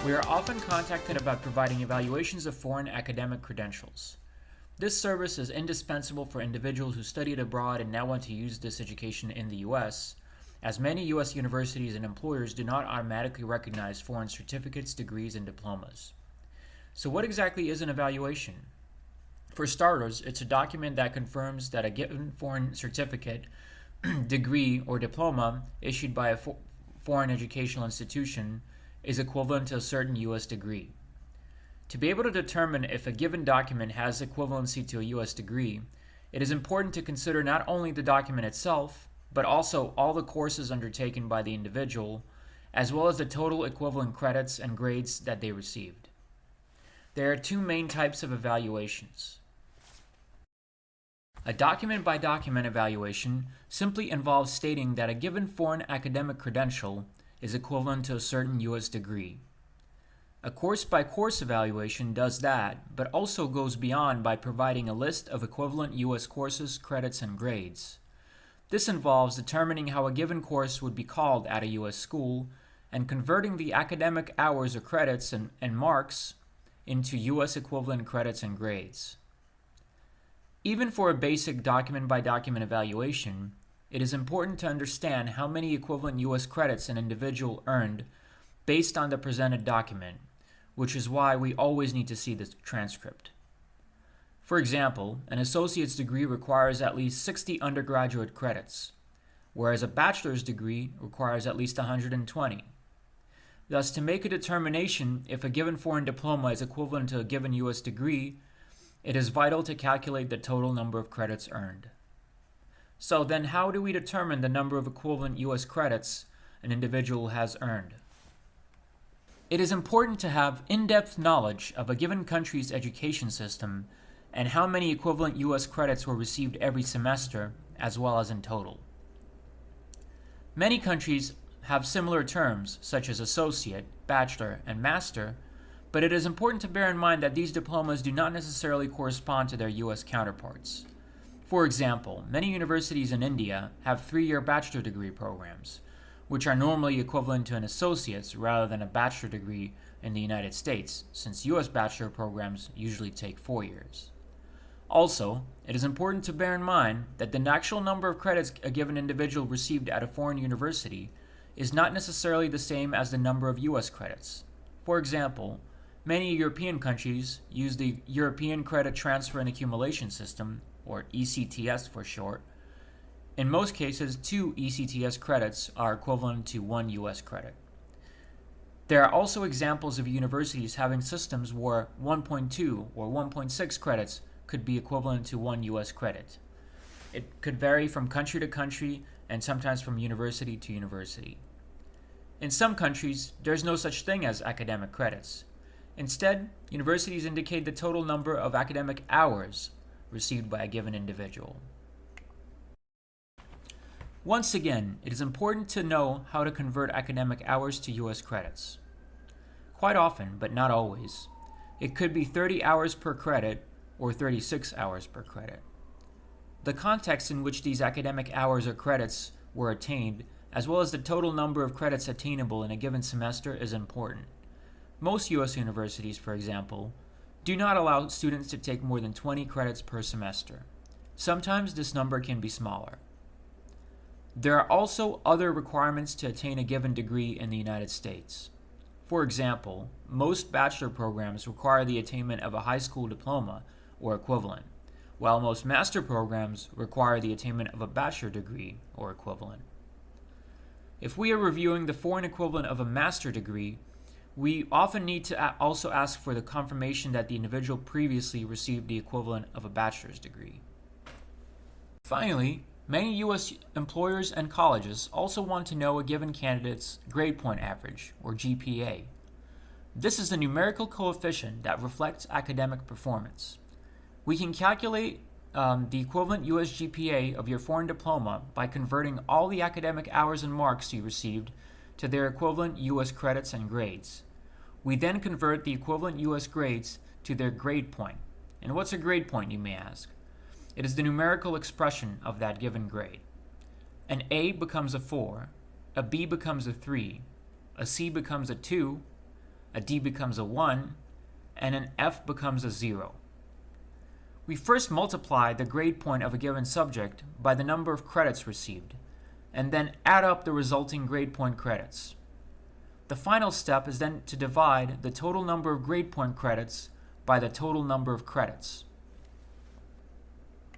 We are often contacted about providing evaluations of foreign academic credentials. This service is indispensable for individuals who studied abroad and now want to use this education in the U.S., as many U.S. universities and employers do not automatically recognize foreign certificates, degrees, and diplomas. So what exactly is an evaluation? For starters, it's a document that confirms that a given foreign certificate, degree, or diploma issued by a foreign educational institution is equivalent to a certain U.S. degree. To be able to determine if a given document has equivalency to a U.S. degree, it is important to consider not only the document itself, but also all the courses undertaken by the individual, as well as the total equivalent credits and grades that they received. There are two main types of evaluations. A document-by-document evaluation simply involves stating that a given foreign academic credential is equivalent to a certain U.S. degree. A course-by-course evaluation does that, but also goes beyond by providing a list of equivalent U.S. courses, credits, and grades. This involves determining how a given course would be called at a U.S. school and converting the academic hours or credits and marks into U.S. equivalent credits and grades. Even for a basic document-by-document evaluation, it is important to understand how many equivalent U.S. credits an individual earned based on the presented document, which is why we always need to see the transcript. For example, an associate's degree requires at least 60 undergraduate credits, whereas a bachelor's degree requires at least 120. Thus, to make a determination if a given foreign diploma is equivalent to a given U.S. degree, it is vital to calculate the total number of credits earned. So then how do we determine the number of equivalent U.S. credits an individual has earned? It is important to have in-depth knowledge of a given country's education system and how many equivalent U.S. credits were received every semester, as well as in total. Many countries have similar terms, such as associate, bachelor, and master, but it is important to bear in mind that these diplomas do not necessarily correspond to their U.S. counterparts. For example, many universities in India have 3-year bachelor degree programs, which are normally equivalent to an associate's rather than a bachelor degree in the United States, since U.S. bachelor programs usually take 4 years. Also, it is important to bear in mind that the actual number of credits a given individual received at a foreign university is not necessarily the same as the number of U.S. credits. For example, many European countries use the European Credit Transfer and Accumulation System, or ECTS for short. In most cases, 2 ECTS credits are equivalent to 1 U.S. credit. There are also examples of universities having systems where 1.2 or 1.6 credits could be equivalent to 1 U.S. credit. It could vary from country to country and sometimes from university to university. In some countries, there's no such thing as academic credits. Instead, universities indicate the total number of academic hours received by a given individual. Once again, it is important to know how to convert academic hours to U.S. credits. Quite often, but not always, it could be 30 hours per credit or 36 hours per credit. The context in which these academic hours or credits were attained, as well as the total number of credits attainable in a given semester, is important. Most U.S. universities, for example, do not allow students to take more than 20 credits per semester. Sometimes this number can be smaller. There are also other requirements to attain a given degree in the United States. For example, most bachelor programs require the attainment of a high school diploma or equivalent, while most master programs require the attainment of a bachelor degree or equivalent. If we are reviewing the foreign equivalent of a master degree, we often need to also ask for the confirmation that the individual previously received the equivalent of a bachelor's degree. Finally, many U.S. employers and colleges also want to know a given candidate's grade point average, or GPA. This is the numerical coefficient that reflects academic performance. We can calculate the equivalent U.S. GPA of your foreign diploma by converting all the academic hours and marks you received to their equivalent U.S. credits and grades. We then convert the equivalent U.S. grades to their grade point. And what's a grade point, you may ask? It is the numerical expression of that given grade. An A becomes a 4, a B becomes a 3, a C becomes a 2, a D becomes a 1, and an F becomes a 0. We first multiply the grade point of a given subject by the number of credits received, and then add up the resulting grade point credits. The final step is then to divide the total number of grade point credits by the total number of credits.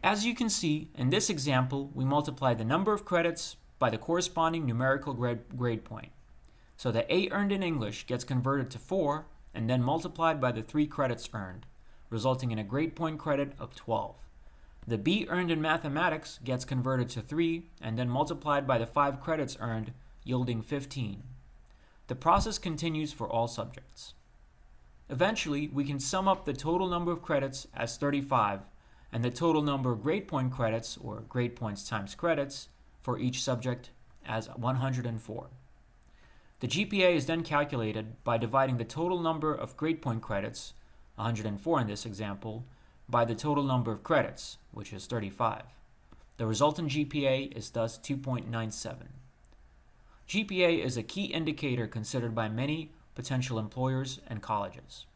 As you can see, in this example, we multiply the number of credits by the corresponding numerical grade point. So the 8 earned in English gets converted to 4 and then multiplied by the 3 credits earned, resulting in a grade point credit of 12. The B earned in mathematics gets converted to 3 and then multiplied by the 5 credits earned, yielding 15. The process continues for all subjects. Eventually, we can sum up the total number of credits as 35 and the total number of grade point credits, or grade points times credits, for each subject as 104. The GPA is then calculated by dividing the total number of grade point credits, 104 in this example, by the total number of credits, which is 35. The resultant GPA is thus 2.97. GPA is a key indicator considered by many potential employers and colleges.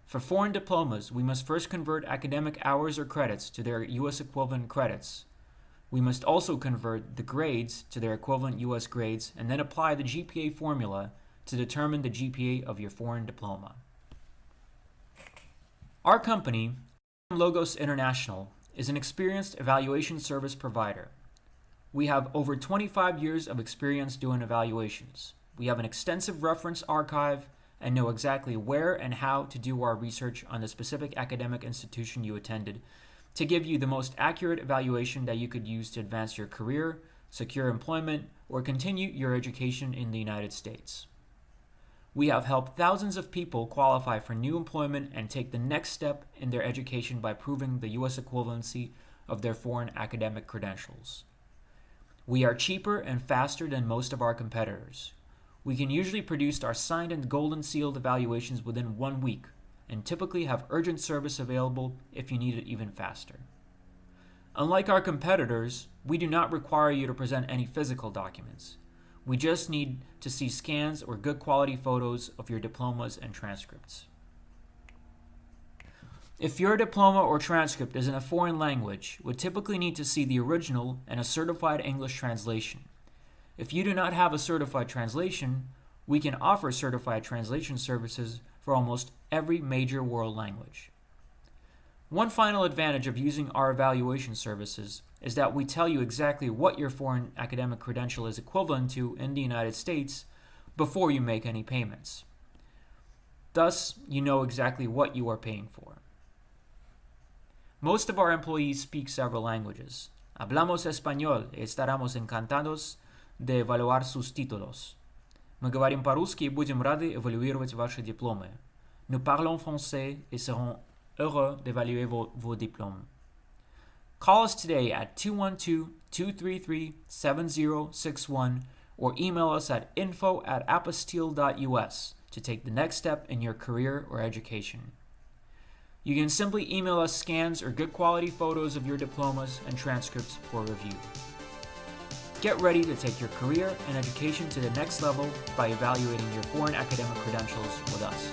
For foreign diplomas, we must first convert academic hours or credits to their U.S. equivalent credits. We must also convert the grades to their equivalent U.S. grades and then apply the GPA formula to determine the GPA of your foreign diploma. Our company, Logos International, is an experienced evaluation service provider. We have over 25 years of experience doing evaluations. We have an extensive reference archive and know exactly where and how to do our research on the specific academic institution you attended to give you the most accurate evaluation that you could use to advance your career, secure employment, or continue your education in the United States. We have helped thousands of people qualify for new employment and take the next step in their education by proving the U.S. equivalency of their foreign academic credentials. We are cheaper and faster than most of our competitors. We can usually produce our signed and golden sealed evaluations within 1 week, and typically have urgent service available if you need it even faster. Unlike our competitors, we do not require you to present any physical documents. We just need to see scans or good quality photos of your diplomas and transcripts. If your diploma or transcript is in a foreign language, we typically need to see the original and a certified English translation. If you do not have a certified translation, we can offer certified translation services for almost every major world language. One final advantage of using our evaluation services is that we tell you exactly what your foreign academic credential is equivalent to in the United States before you make any payments. Thus, you know exactly what you are paying for. Most of our employees speak several languages. Hablamos español y estaremos encantados de evaluar sus títulos. Мы говорим по-русски и будем рады эвалюировать ваши дипломы. Nous parlons français et serons heureux d'évaluer vos diplômes. Call us today at 212-233-7061 or email us at info@apostille.us to take the next step in your career or education. You can simply email us scans or good quality photos of your diplomas and transcripts for review. Get ready to take your career and education to the next level by evaluating your foreign academic credentials with us.